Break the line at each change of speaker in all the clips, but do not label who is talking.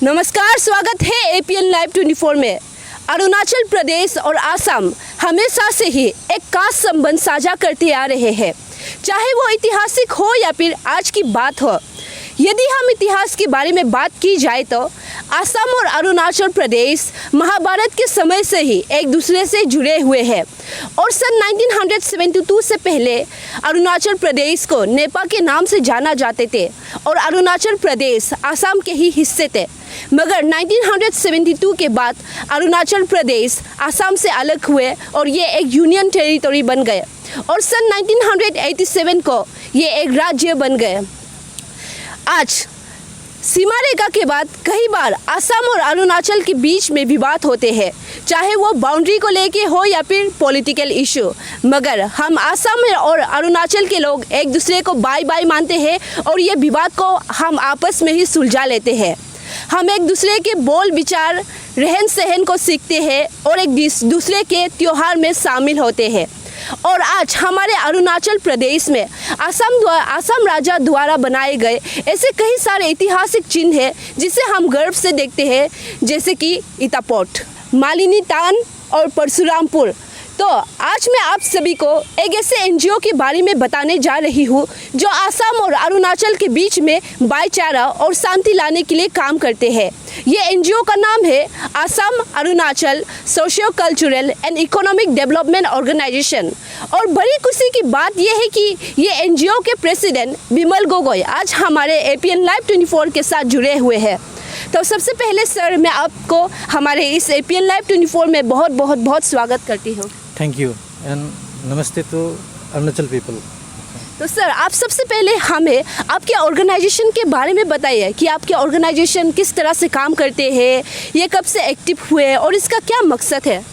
नमस्कार, स्वागत है एपीएन लाइव 24 में। अरुणाचल प्रदेश और आसाम हमेशा से ही एक खास संबंध साझा करते आ रहे हैं, चाहे वो ऐतिहासिक हो या फिर आज की बात हो। यदि हम इतिहास के बारे में बात की जाए तो आसाम और अरुणाचल प्रदेश महाभारत के समय से ही एक दूसरे से जुड़े हुए हैं और सन 1972 से पहले अरुणाचल प्रदेश को नेपाल के नाम से जाना जाते थे और अरुणाचल प्रदेश आसाम के ही हिस्से थे। मगर 1972 के बाद अरुणाचल प्रदेश आसाम से अलग हुए और ये एक यूनियन टेरिटरी बन गए और सन 1987 को ये एक राज्य बन गए। आज सीमा रेखा के बाद कई बार आसाम और अरुणाचल के बीच में विवाद होते हैं, चाहे वो बाउंड्री को लेके हो या फिर पॉलिटिकल इशू। मगर हम आसाम और अरुणाचल के लोग एक दूसरे को बाय बाय मानते हैं और ये विवाद को हम आपस में ही सुलझा लेते हैं। हम एक दूसरे के बोल विचार रहन सहन को सीखते हैं और एक दूसरे के त्योहार में शामिल होते हैं। और आज हमारे अरुणाचल प्रदेश में आसाम राजा द्वारा बनाए गए ऐसे कई सारे ऐतिहासिक चिन्ह हैं जिसे हम गर्व से देखते हैं, जैसे कि इटापोट, मालिनी तान और परशुरामपुर। तो आज मैं आप सभी को एक ऐसे एनजीओ के बारे में बताने जा रही हूँ जो आसाम और अरुणाचल के बीच में भाईचारा और शांति लाने के लिए काम करते हैं। ये एनजीओ का नाम है Assam Arunachal socio cultural and economic development organisation. और बड़ी खुशी की बात यह है कि ये एनजीओ के प्रेसिडेंट विमल गोगोई आज हमारे एपीएन लाइव 24 के साथ जुड़े हुए हैं। तो सबसे पहले सर, मैं आपको हमारे इस एपीएन लाइव 24 में बहुत स्वागत करती हूँ।
थैंक यू एंड नमस्ते टू अरुणाचल पीपल।
तो सर, आप सबसे पहले हमें आपके ऑर्गेनाइजेशन के बारे में बताइए कि आपके ऑर्गेनाइजेशन किस तरह से काम करते हैं, ये कब से एक्टिव हुए और इसका क्या मकसद है।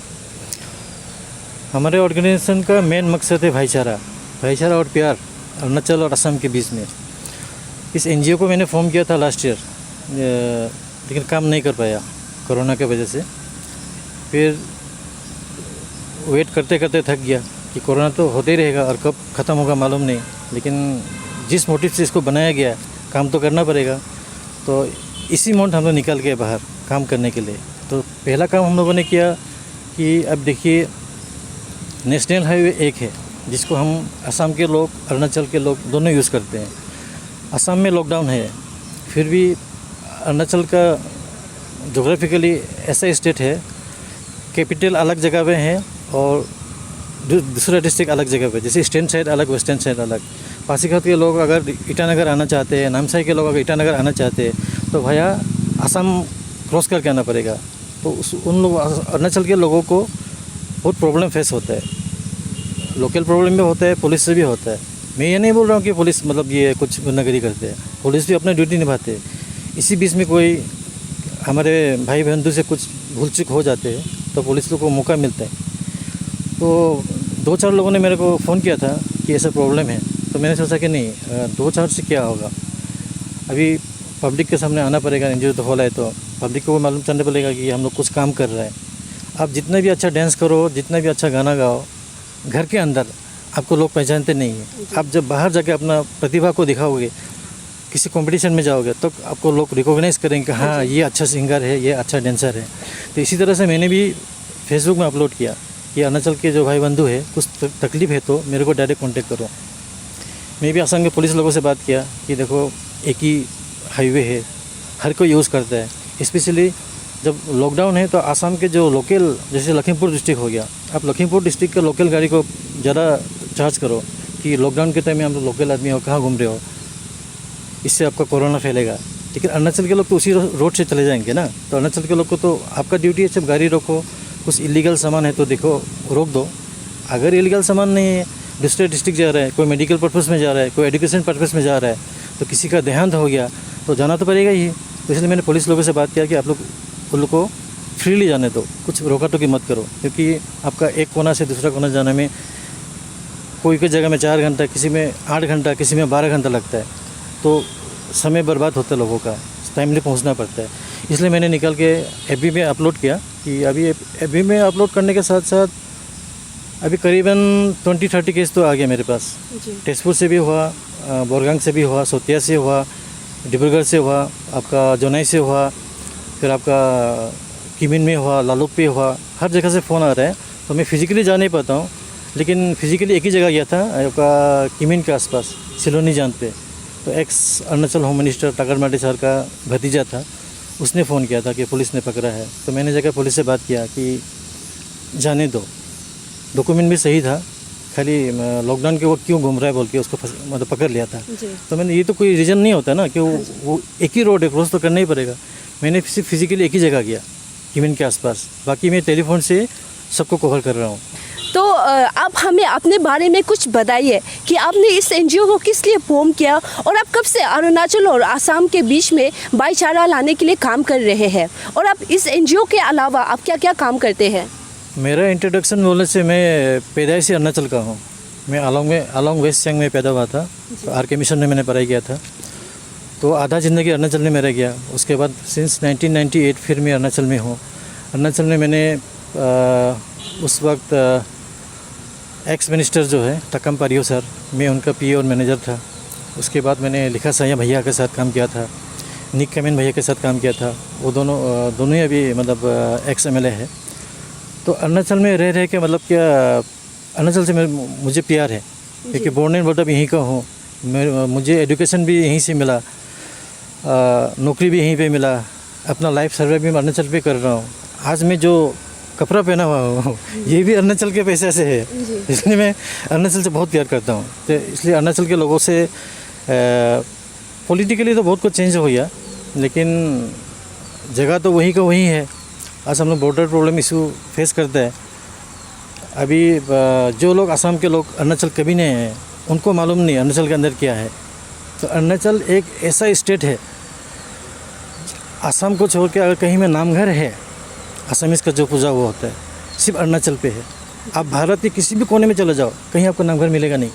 हमारे ऑर्गेनाइजेशन का मेन मकसद है भाईचारा और प्यार अरुणाचल और असम के बीच में। इस एनजीओ को मैंने फॉर्म किया था लास्ट ईयर, लेकिन काम नहीं कर पाया कोरोना की वजह से। फिर वेट करते करते थक गया कि कोरोना तो होते ही रहेगा और कब ख़त्म होगा मालूम नहीं, लेकिन जिस मोटिव से इसको बनाया गया काम तो करना पड़ेगा। तो इसी मोड हम लोग निकल गए बाहर काम करने के लिए। तो पहला काम हम लोगों ने किया कि अब देखिए नेशनल हाईवे एक है जिसको हम असम के लोग अरुणाचल के लोग दोनों यूज़ करते हैं। असम में लॉकडाउन है, फिर भी अरुणाचल का जोग्राफिकली ऐसा स्टेट है, कैपिटल अलग जगह पे है और दूसरा डिस्ट्रिक्ट अलग जगह पे, जैसे ईस्टर्न साइड अलग वेस्टर्न साइड अलग। पासीघाट के लोग अगर ईटानगर आना चाहते हैं, नामसाई के लोग अगर ईटानगर आना चाहते हैं तो भैया असम क्रॉस करके आना पड़ेगा। तो उन लोग अरुणाचल के लोगों को बहुत प्रॉब्लम फेस होता है, लोकल प्रॉब्लम भी होता है, पुलिस से भी होता है। मैं ये नहीं बोल रहा हूँ कि पुलिस मतलब ये कुछ गुंडागर्दी करते हैं, पुलिस भी अपनी ड्यूटी निभाते हैं। इसी बीच में कोई हमारे भाई बहन से कुछ भूल चूक हो जाते हैं तो पुलिस लोग को मौका मिलता है। तो 2-4 लोगों ने मेरे को फ़ोन किया था कि ऐसा प्रॉब्लम है, तो मैंने सोचा कि नहीं 2-4 से क्या होगा, अभी पब्लिक के सामने आना पड़ेगा। एनजीओ तो खोला है तो पब्लिक को मालूम चलने पड़ेगा कि हम लोग कुछ काम कर रहे हैं। आप जितना भी अच्छा डांस करो, जितना भी अच्छा गाना गाओ, घर के अंदर आपको लोग पहचानते नहीं हैं। आप जब बाहर जाके अपना प्रतिभा को दिखाओगे, किसी कंपटीशन में जाओगे तो आपको लोग रिकॉग्नाइज़ करेंगे कि हाँ ये अच्छा सिंगर है, ये अच्छा डांसर है। तो इसी तरह से मैंने भी फेसबुक में अपलोड किया कि अरुणाचल के जो भाई बंधु है कुछ तकलीफ़ है तो मेरे को डायरेक्ट कांटेक्ट करो। मैं भी असम के पुलिस लोगों से बात किया कि देखो एक ही हाईवे है, हर कोई यूज़ करता है। स्पेशली जब लॉकडाउन है तो आसाम के जो लोकल, जैसे लखीमपुर डिस्ट्रिक्ट हो गया, आप लखीमपुर डिस्ट्रिक्ट के लोकल गाड़ी को ज़्यादा चार्ज करो कि लॉकडाउन के टाइम में हम लोग लोकल आदमी हो, कहाँ घूम रहे हो, इससे आपका कोरोना फैलेगा। लेकिन अरुणाचल के लोग तो उसी रोड से चले जाएंगे ना। तो अरुणाचल के लोग को तो आपका ड्यूटी है सिर्फ गाड़ी रोको, कुछ इलीगल सामान है तो देखो रोक दो। अगर इलीगल सामान नहीं है, दूसरे डिस्ट्रिक्ट जा रहा है, कोई मेडिकल पर्पज़ में जा रहा है, कोई एजुकेशन पर्पज़ में जा रहा है, तो किसी का देहांत हो गया तो जाना तो पड़ेगा ही। तो इसलिए मैंने पुलिस लोगों से बात किया कि आप लोग उन लोग को फ्रीली जाने दो, कुछ रोका टोकी मत करो, क्योंकि आपका एक कोना से दूसरा कोना जाने में कोई जगह में 4 घंटा, किसी में 8 घंटा, किसी में 12 घंटा लगता है। तो समय बर्बाद होता है लोगों का, टाइमली पहुंचना पड़ता है। इसलिए मैंने निकल के एफबी में अपलोड किया कि अभी एफबी में अपलोड करने के साथ साथ अभी करीबन 20-30 केस तो आ गया मेरे पास। तेजपुर से भी हुआ, बोरगांग से भी हुआ, सोतिया से हुआ, डिब्रूगढ़ से हुआ, आपका जोनाई से हुआ, फिर आपका किमिन में हुआ, लालुक पे हुआ, हर जगह से फ़ोन आ रहा है। तो मैं फिज़िकली जा नहीं पाता हूँ, लेकिन फिज़िकली एक ही जगह गया था, आपका किमिन के आसपास सिलोनी जान पे। तो एक्स अरुणाचल होम मिनिस्टर टाकर माटी सर का भतीजा था, उसने फ़ोन किया था कि पुलिस ने पकड़ा है। तो मैंने जाकर पुलिस से बात किया कि जाने दो, डॉक्यूमेंट भी सही था, खाली लॉकडाउन के वक्त क्यों घूम रहा है बोल के उसको मतलब पकड़ लिया था। तो मैंने ये तो कोई रीज़न नहीं होता ना कि वो एक ही रोड है, क्रॉस तो करना ही पड़ेगा। मैंने सिर्फ फिज़िकली एक ही जगह गया, किमिन के आसपास, बाकी मैं टेलीफोन से सबको कवर कर रहा हूँ।
तो आप हमें अपने बारे में कुछ बताइए कि आपने इस एनजीओ को किस लिए फॉर्म किया और आप कब से अरुणाचल और आसाम के बीच में भाईचारा लाने के लिए काम कर रहे हैं, और आप इस एनजीओ के अलावा आप क्या क्या काम करते हैं?
मेरा इंट्रोडक्शन बोलने से, मैं पैदाइशी अरुणाचल का हूँ। मैं आलोंग वेस्ट सियांग में पैदा हुआ था। तो आर.के. मिशन में मैंने पढ़ाई किया था। तो आधा ज़िंदगी अरुणाचल में मेरा गया। उसके बाद सिंस 1998 फिर मैं अरुणाचल में हूँ। अरुणाचल में मैंने उस वक्त एक्स मिनिस्टर जो है तकम पारियो सर, मैं उनका पीए और मैनेजर था। उसके बाद मैंने लिखा साया भैया के साथ काम किया था, निक कमेन भैया के साथ काम किया था। वो दोनों ही अभी मतलब एक्स MLA है। तो अरुणाचल में रह के मतलब क्या, अरुणाचल से मुझे प्यार है, क्योंकि बोर्न एंड बॉटअप यहीं का हूँ। मुझे एजुकेशन भी यहीं से मिला, नौकरी भी यहीं पे मिला, अपना लाइफ सर्वे भी अरुणाचल पे कर रहा हूँ। आज मैं जो कपड़ा पहना हुआ हूँ ये भी अरुणाचल के पैसे से है, इसलिए मैं अरुणाचल से बहुत प्यार करता हूँ। तो इसलिए अरुणाचल के लोगों से पॉलिटिकली तो बहुत कुछ चेंज हो गया, लेकिन जगह तो वही का वही है। आज हम लोग बॉर्डर प्रॉब्लम इशू फेस करते हैं। अभी जो लोग असम के लोग अरुणाचल कभी नहीं हैं, उनको मालूम नहीं अरुणाचल के अंदर क्या है। तो अरुणाचल एक ऐसा स्टेट है, असम को छोड़ के अगर कहीं में नामघर है असमीज़ का जो पूजा हुआ होता है, सिर्फ अरुणाचल पे है। आप भारत के किसी भी कोने में चले जाओ, कहीं आपको नामघर मिलेगा नहीं।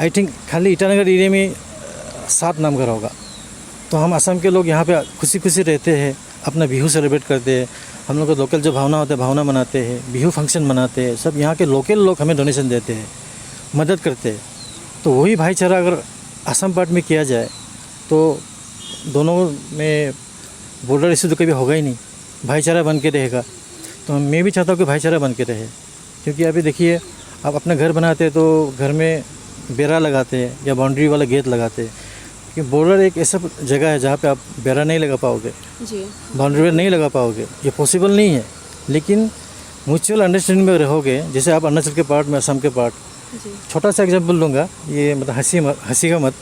आई थिंक खाली ईटानगर एरिया में 7 नामघर होगा। तो हम असम के लोग यहाँ पे खुशी खुशी रहते हैं, अपना बिहू सेलिब्रेट करते हैं। हम लोग का लोकल जो भावना होता है, भावना मनाते हैं, बिहू फंक्शन मनाते हैं। सब यहाँ के लोकल लोग हमें डोनेशन देते हैं, मदद करते हैं। तो वही भाईचारा अगर असम पार्ट में किया जाए तो दोनों में बॉर्डर इशू तो कभी होगा ही नहीं, भाईचारा बन के रहेगा। तो मैं भी चाहता हूँ कि भाईचारा बन के रहे, क्योंकि अभी देखिए, आप अपना घर बनाते हैं तो घर में बेरा लगाते हैं या बाउंड्री वाला गेट लगाते हैं, क्योंकि बॉर्डर एक ऐसा जगह है जहाँ पे आप बेरा नहीं लगा पाओगे, बाउंड्री नहीं लगा पाओगे, ये पॉसिबल नहीं है। लेकिन म्यूचुअल अंडरस्टैंडिंग में रहोगे, जैसे आप अरुणाचल के पार्ट में असम के पार्ट। छोटा सा एग्जाम्पल लूँगा, ये मतलब हंसी का मत,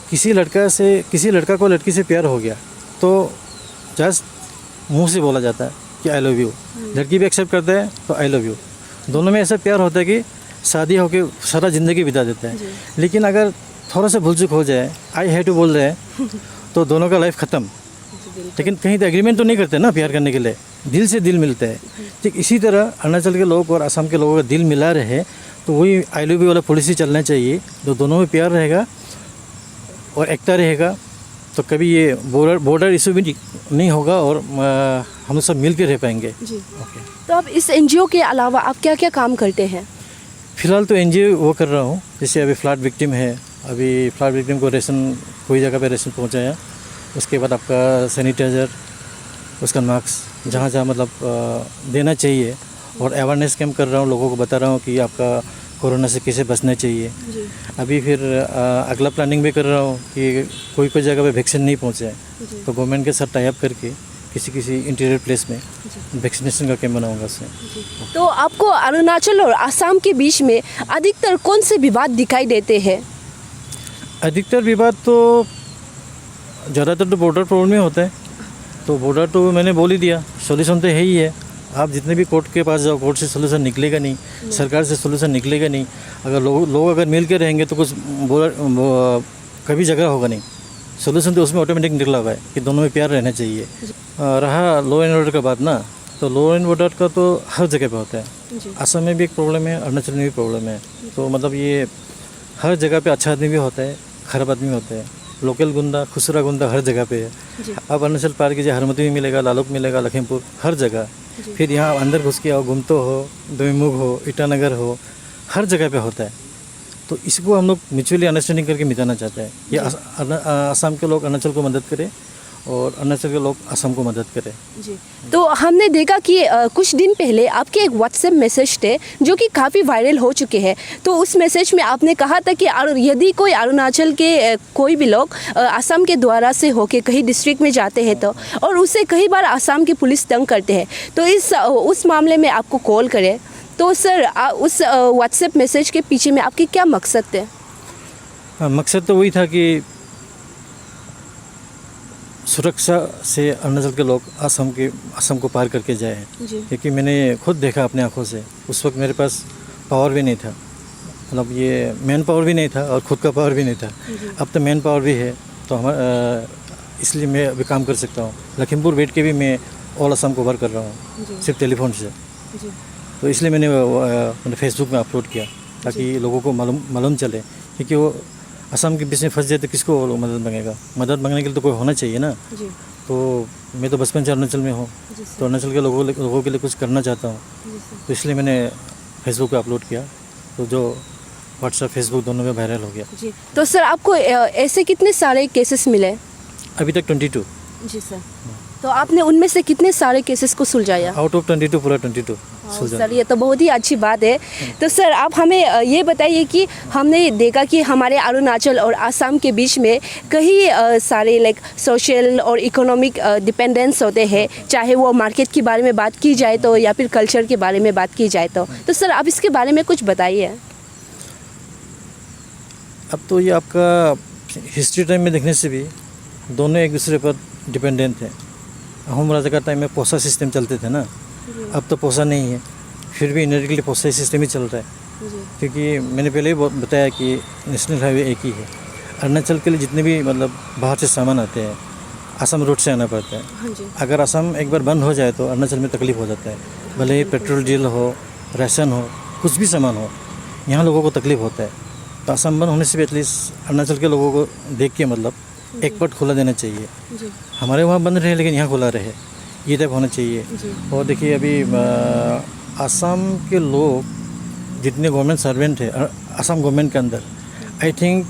किसी लड़का को लड़की से प्यार हो गया तो जस्ट मुंह से बोला जाता है कि आई लव यू। लड़की भी एक्सेप्ट करता है तो आई लव यू। दोनों में ऐसा प्यार होता है कि शादी होके सारा ज़िंदगी बिता देता है। लेकिन अगर थोड़ा सा भूल चूक हो जाए, आई हेट टू बोल रहे हैं तो दोनों का लाइफ ख़त्म। लेकिन कहीं तो एग्रीमेंट तो नहीं करते ना प्यार करने के लिए, दिल से दिल मिलता है। ठीक इसी तरह अरुणाचल के लोग और असम के लोगों का दिल मिला रहे तो वही आई लव यू वाला पॉलिसी चलना चाहिए। तो दोनों में प्यार रहेगा और एकता रहेगा, तो कभी ये बॉर्डर इशू भी नहीं होगा और हम सब मिल के रह पाएंगे। ओके।
तो आप इस एनजीओ के अलावा आप क्या क्या काम करते हैं?
फ़िलहाल तो एनजीओ वो कर रहा हूँ, जैसे अभी फ्लड विक्टिम है, अभी फ्लड विक्टिम को रेशन कोई जगह पे रेशन पहुँचाया। उसके बाद आपका सैनिटाइज़र, उसका मास्क जहाँ जहाँ मतलब देना चाहिए, और अवेयरनेस कैंप कर रहा हूँ, लोगों को बता रहा हूँ कि आपका कोरोना से कैसे बचना चाहिए। अभी फिर अगला प्लानिंग भी कर रहा हूँ कि कोई जगह पे वैक्सीन नहीं पहुँचा है तो गवर्नमेंट के साथ टाई अप करके किसी इंटीरियर प्लेस में वैक्सीनेशन का कैंप बनाऊंगा उससे।
तो आपको अरुणाचल और आसाम के बीच में अधिकतर कौन से विवाद दिखाई देते हैं?
अधिकतर विवाद तो ज़्यादातर तो बॉर्डर प्रॉब्लम में होता है। तो बॉर्डर तो मैंने बोल ही दिया, सॉल्यूशन तो है ही है। आप जितने भी कोर्ट के पास जाओ, कोर्ट से सोल्यूशन निकलेगा नहीं, सरकार से सोल्यूशन निकलेगा नहीं। अगर लोग अगर मिल के रहेंगे तो कुछ कभी झगड़ा होगा नहीं। सोल्यूशन तो उसमें ऑटोमेटिक निकला हुआ है कि दोनों में प्यार रहना चाहिए। रहा लॉ एंड ऑर्डर का बात ना, तो लॉ एंड ऑर्डर का तो हर जगह पे होता है। असम में भी एक प्रॉब्लम है, अरुणाचल में भी प्रॉब्लम है। तो मतलब ये हर जगह पे अच्छा आदमी भी होता है, खराब आदमी होता है। लोकल गुंडा, खुसरा गुंडा हर जगह पे है। अब अरुणाचल पार कीजिए, हरमती में मिलेगा, लालुक मिलेगा, लखीमपुर, हर जगह। फिर यहाँ अंदर घुस के आओ, गुमतो हो, दोईमुख हो, ईटानगर हो, हर जगह पे होता है। तो इसको हम लोग म्यूचुअली अंडरस्टैंडिंग करके मिटाना चाहते हैं। ये असम के लोग अरुणाचल को मदद करें और अरुणाचल के लोग असम को मदद करें।
जी, तो हमने देखा कि कुछ दिन पहले आपके एक व्हाट्सएप मैसेज थे जो कि काफ़ी वायरल हो चुके हैं। तो उस मैसेज में आपने कहा था कि यदि कोई अरुणाचल के कोई भी लोग असम के द्वारा से होके कहीं डिस्ट्रिक्ट में जाते हैं तो और उसे कई बार असम की पुलिस तंग करते हैं तो उस मामले में आपको कॉल करें। तो सर उस व्हाट्सएप मैसेज के पीछे में आपके क्या मकसद थे?
मकसद तो वही था कि सुरक्षा से अरुणाचल के लोग असम को पार करके जाए, क्योंकि मैंने खुद देखा अपने आंखों से। उस वक्त मेरे पास पावर भी नहीं था, मतलब ये मैन पावर भी नहीं था और ख़ुद का पावर भी नहीं था। अब तो मैन पावर भी है, तो इसलिए मैं अभी काम कर सकता हूँ। लखीमपुर बैठ के भी मैं ऑल असम कवर कर रहा हूँ सिर्फ टेलीफोन से। तो इसलिए मैंने फेसबुक में अपलोड किया ताकि लोगों को मालूम चले, क्योंकि वो असम के बीच में फंस जाए तो किसको वो मदद मांगेगा। मदद मांगने के लिए तो कोई होना चाहिए ना। तो मैं तो बचपन से अरुणाचल में हूँ, तो अरुणाचल के लोगों के लिए कुछ करना चाहता हूँ, तो इसलिए मैंने फेसबुक पे अपलोड किया। तो जो व्हाट्सएप फेसबुक दोनों में वायरल हो गया।
जी, तो सर आपको ऐसे कितने सारे केसेस मिले?
अभी तक 22।
जी सर, तो आपने उनमें से कितने सारे केसेस को सुलझाया?
आउट ऑफ 22 पूरा 22 सुलझा।
सर ये तो बहुत ही अच्छी बात है। तो सर आप हमें ये बताइए कि हमने देखा कि हमारे अरुणाचल और आसाम के बीच में कई सारे लाइक सोशल और इकोनॉमिक डिपेंडेंस होते हैं, चाहे वो मार्केट के बारे में बात की जाए तो या फिर कल्चर के बारे में बात की जाए तो सर आप इसके बारे में कुछ बताइए।
अब तो ये आपका हिस्ट्री टाइम में देखने से भी दोनों एक दूसरे पर डिपेंडेंट हैं। अहोम राजा का टाइम में पोसा सिस्टम चलते थे ना, अब तो पोसा नहीं है, फिर भी इनडायरेक्टली पोसा सिस्टम ही चल रहा है। क्योंकि मैंने पहले ही बताया कि नेशनल हाईवे एक ही है। अरुणाचल के लिए जितने भी मतलब बाहर से सामान आते हैं असम रूट से आना पड़ता है। अगर असम एक बार बंद हो जाए तो अरुणाचल में तकलीफ हो जाता है, भले ही पेट्रोल डीजल हो, राशन हो, कुछ भी सामान हो, यहाँ लोगों को तकलीफ होता है। तो असम बंद होने से भी एटलीस्ट अरुणाचल के लोगों को देख के मतलब एक पट खुला देना चाहिए। हमारे वहाँ बंद रहे लेकिन यहाँ खुला रहे, ये तक होना चाहिए। और देखिए अभी असम के लोग जितने गवर्नमेंट सर्वेंट है असम गवर्नमेंट के अंदर, आई थिंक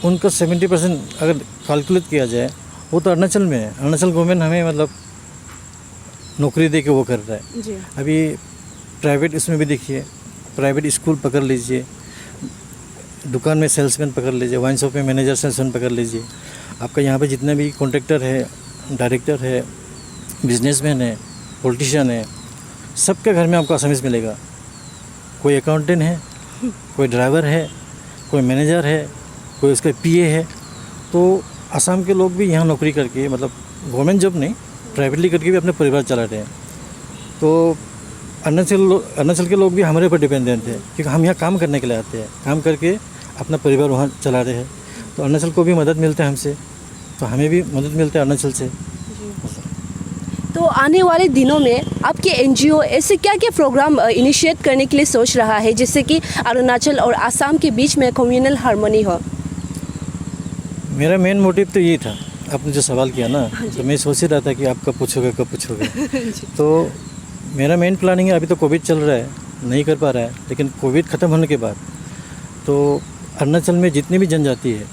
उनका 70% अगर कैलकुलेट किया जाए वो तो अरुणाचल में है। अरुणाचल गवर्नमेंट हमें मतलब नौकरी दे के वो कर रहा है। अभी प्राइवेट इसमें भी देखिए, प्राइवेट स्कूल पकड़ लीजिए, दुकान में सेल्समैन पकड़ लीजिए, वाइन शॉप में मैनेजर सेल्समैन पकड़ लीजिए। आपका यहाँ पे जितने भी कॉन्ट्रैक्टर है, डायरेक्टर है, बिजनेसमैन है, पॉलिटिशियन है, सबके घर में आपको असमीज मिलेगा। कोई अकाउंटेंट है, कोई ड्राइवर है, कोई मैनेजर है, कोई उसका पीए है। तो असम के लोग भी यहाँ नौकरी करके मतलब गवर्नमेंट जॉब नहीं, प्राइवेटली करके भी अपने परिवार चला रहे हैं। तो अरुणाचल के लोग भी हमारे ऊपर डिपेंडेंट है, क्योंकि हम यहाँ काम करने के लिए आते हैं, काम करके अपना परिवार वहाँ चला रहे हैं। तो अरुणाचल को भी मदद मिलता है हमसे, तो हमें भी मदद मिलता है अरुणाचल से।
तो आने वाले दिनों में आपके एनजीओ ऐसे क्या क्या प्रोग्राम इनिशिएट करने के लिए सोच रहा है जिससे कि अरुणाचल और आसाम के बीच में कम्युनल हार्मनी हो?
मेरा मेन मोटिव तो ये था, आपने जो सवाल किया ना, तो मैं सोच ही रहा था कि आप कब पूछोगे। तो मेरा मेन प्लानिंग है, अभी तो कोविड चल रहा है, नहीं कर पा रहा है, लेकिन कोविड ख़त्म होने के बाद तो अरुणाचल में जितनी भी जनजाति है,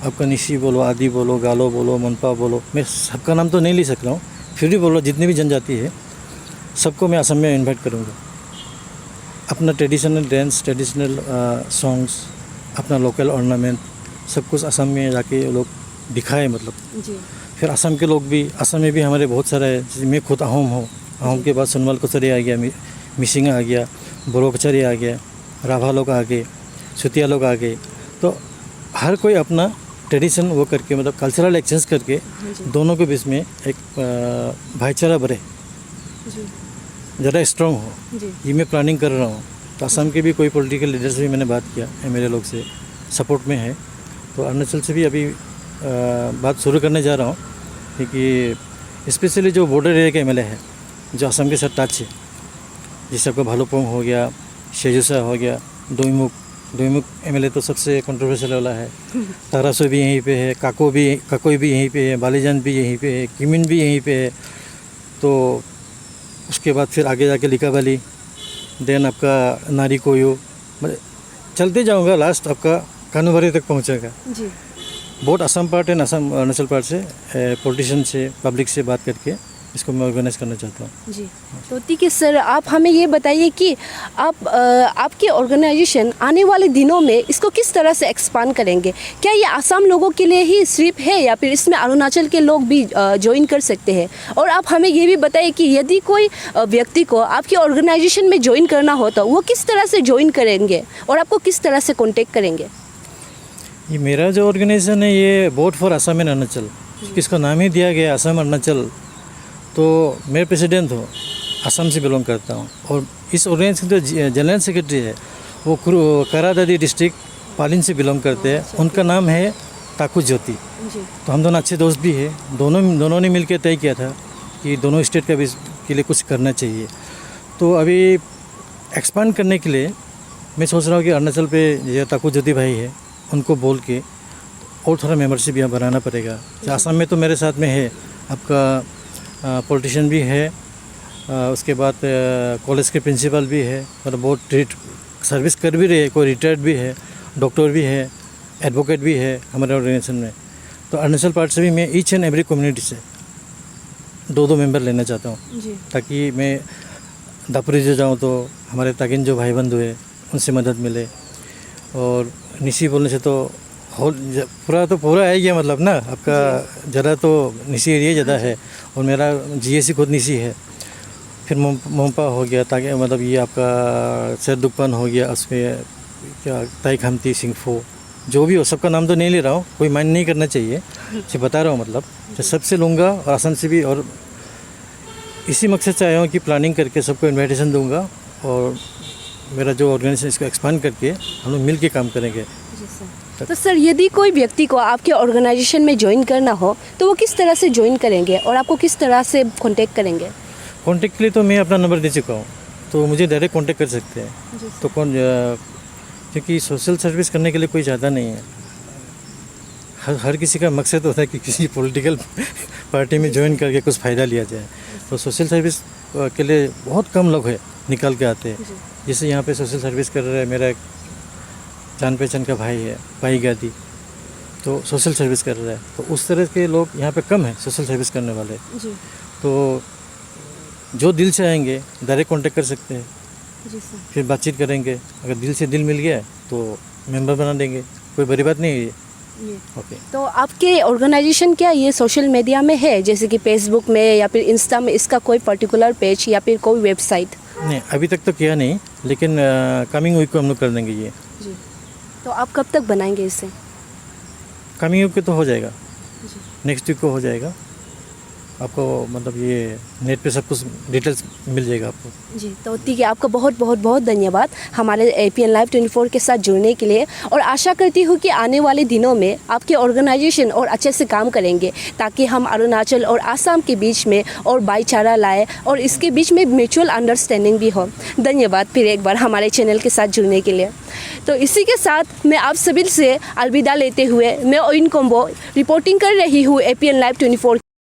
आपका निशी बोलो, आदि बोलो, गालो बोलो, मनपा बोलो, मैं सबका नाम तो नहीं ले सक रहा हूँ, फिर भी बोलो जितनी भी जनजाति है सबको मैं असम में इन्वाइट करूँगा। अपना ट्रेडिशनल डांस, ट्रेडिशनल सॉन्ग्स, अपना लोकल ऑर्नामेंट सब कुछ असम में जाके लोग दिखाए मतलब। फिर असम के लोग भी, असम में भी हमारे बहुत सारे है। मैं खुद अहोम हूँ, अहोम के बाद सोनवाल कचरी आ गया, मिसिंग आ गया, बोरो कचरी आ गया, राभा लोग आ गए, सुतिया लोग आ गए। तो हर कोई अपना ट्रेडिशन वो करके मतलब कल्चरल एक्सचेंज करके दोनों के बीच में एक भाईचारा बढ़े, ज़रा स्ट्रॉन्ग हो, ये मैं प्लानिंग कर रहा हूँ। तो असम के भी कोई पॉलिटिकल लीडर से भी मैंने बात किया, मेरे लोग से सपोर्ट में है। तो अरुणाचल से भी अभी बात शुरू करने जा रहा हूँ, क्योंकि स्पेशली जो बॉर्डर एरिया के एमएलए है जो असम के साथ टच है, जैसे आपका भालुकपोंग हो गया, शेजुसा हो गया, दोईमुख एमएलए तो सबसे कंट्रोवर्शियल वाला है। तारासो भी यहीं पे है, काकोई भी यहीं पे है, बालीजान भी यहीं पे है, किमिन भी यहीं पे है। तो उसके बाद फिर आगे जाके लिकाबाली, देन आपका नारी कोयो, चलते जाऊंगा, लास्ट आपका कानूबारी तक पहुंचेगा। Both Assam part and Assam Arunachal part से पॉलिटिशियन से पब्लिक से बात करके इसको मैं ऑर्गेनाइज करना चाहता हूँ।
जी, तो ठीक है सर, आप हमें ये बताइए कि आपकी ऑर्गेनाइजेशन आने वाले दिनों में इसको किस तरह से एक्सपांड करेंगे? क्या ये आसाम लोगों के लिए ही सिर्फ है या फिर इसमें अरुणाचल के लोग भी ज्वाइन कर सकते हैं? और आप हमें ये भी बताइए कि यदि कोई व्यक्ति को आपकी ऑर्गेनाइजेशन में ज्वाइन करना हो तो वो किस तरह से ज्वाइन करेंगे और आपको किस तरह से कॉन्टेक्ट करेंगे?
ये मेरा जो ऑर्गेनाइजेशन है ये vote for Assam and Arunachal, इसका नाम ही दिया गया असम अरुणाचल। तो मैं प्रेसिडेंट हूँ, असम से बिलोंग करता हूँ और इस ऑर्गेनाइजेशन के जो जनरल सेक्रेटरी है वो करादादी डिस्ट्रिक्ट पालिन से बिलोंग करते हैं। उनका नाम है ताकू ज्योति। तो हम दोनों अच्छे दोस्त भी हैं। दोनों ने मिलकर तय किया था कि दोनों स्टेट के लिए कुछ करना चाहिए। तो अभी एक्सपांड करने के लिए मैं सोच रहा हूँ कि अरुणाचल पे जो ताकू ज्योति भाई है उनको बोल के और थोड़ा मेंबरशिप यहाँ बनाना पड़ेगा। आसाम में तो मेरे साथ में है आपका पॉलिटिशियन भी है, उसके बाद कॉलेज के प्रिंसिपल भी है, मतलब बहुत सर्विस कर भी रहे हैं, कोई रिटायर्ड भी है, डॉक्टर भी है, एडवोकेट भी है हमारे ऑर्गेनाइजेशन में। तो अरुणाचल पार्ट से भी मैं ईच एंड एवरी कम्युनिटी से 2 मेंबर लेना चाहता हूँ, ताकि मैं दापुरी जो जाऊँ तो हमारे ताकिन जो भाई बंधु है उनसे मदद मिले। और निशी बोलने से तो पूरा है गया, मतलब ना आपका ज़रा तो निशी एरिया ज़्यादा है और मेरा जीएसी खुद निशी है। फिर मोम्पा हो गया, ताकि मतलब ये आपका सरदुप्पन हो गया, उसमें क्या ताई खमती सिंगफो जो भी हो, सबका नाम तो नहीं ले रहा हूँ, कोई माइंड नहीं करना चाहिए, सिर्फ बता रहा हूँ। मतलब तो सबसे लूँगा और असम से भी, और इसी मकसद से आया हूँ कि प्लानिंग करके सबको इन्विटेशन दूँगा और मेरा जो ऑर्गेनाइजेशन इसको एक्सपांड करके हम लोग मिल के काम करेंगे।
तो सर, यदि कोई व्यक्ति को आपके ऑर्गेनाइजेशन में ज्वाइन करना हो तो वो किस तरह से ज्वाइन करेंगे और आपको किस तरह से कांटेक्ट करेंगे?
कांटेक्ट के लिए तो मैं अपना नंबर दे चुका हूँ, तो मुझे डायरेक्ट कांटेक्ट कर सकते हैं। तो क्योंकि सोशल सर्विस करने के लिए कोई ज़्यादा नहीं है। हर किसी का मकसद होता है कि किसी पॉलिटिकल पार्टी में ज्वाइन करके कुछ फ़ायदा लिया जाए। तो सोशल सर्विस के लिए बहुत कम लोग हैं निकल के आते हैं। जैसे यहाँ पे सोशल सर्विस कर रहा है मेरा एक जान पहचान का भाई है, भाई गादी, तो सोशल सर्विस कर रहा है। तो उस तरह के लोग यहाँ पे कम है सोशल सर्विस करने वाले। तो जो दिल से आएंगे डायरेक्ट कांटेक्ट कर सकते हैं, फिर बातचीत करेंगे। अगर दिल से दिल मिल गया तो मेंबर बना देंगे, कोई बड़ी बात नहीं है ये। ओके।
तो आपके ऑर्गेनाइजेशन क्या ये सोशल मीडिया में है, जैसे कि फेसबुक में या फिर इंस्टा में इसका कोई पर्टिकुलर पेज या फिर कोई वेबसाइट?
नहीं, अभी तक तो किया नहीं, लेकिन कमिंग वीक को हम लोग कर देंगे ये।
जी, तो आप कब तक बनाएंगे इसे?
कमिंग वीक तो हो जाएगा, नेक्स्ट वीक को हो जाएगा। आपको मतलब ये नेट पे सब कुछ डिटेल्स मिल जाएगा आपको।
जी, तो ठीक है, आपका बहुत बहुत बहुत धन्यवाद हमारे APN लाइव 24 के साथ जुड़ने के लिए। और आशा करती हूँ कि आने वाले दिनों में आपके ऑर्गेनाइजेशन और अच्छे से काम करेंगे, ताकि हम अरुणाचल और आसाम के बीच में और भाईचारा लाए और इसके बीच में म्यूचुअल अंडरस्टैंडिंग भी हो। धन्यवाद फिर एक बार हमारे चैनल के साथ जुड़ने के लिए। तो इसी के साथ मैं आप सभी से अलविदा लेते हुए मैं ओइन कोम्बो रिपोर्टिंग कर रही हूँ APN लाइव 24।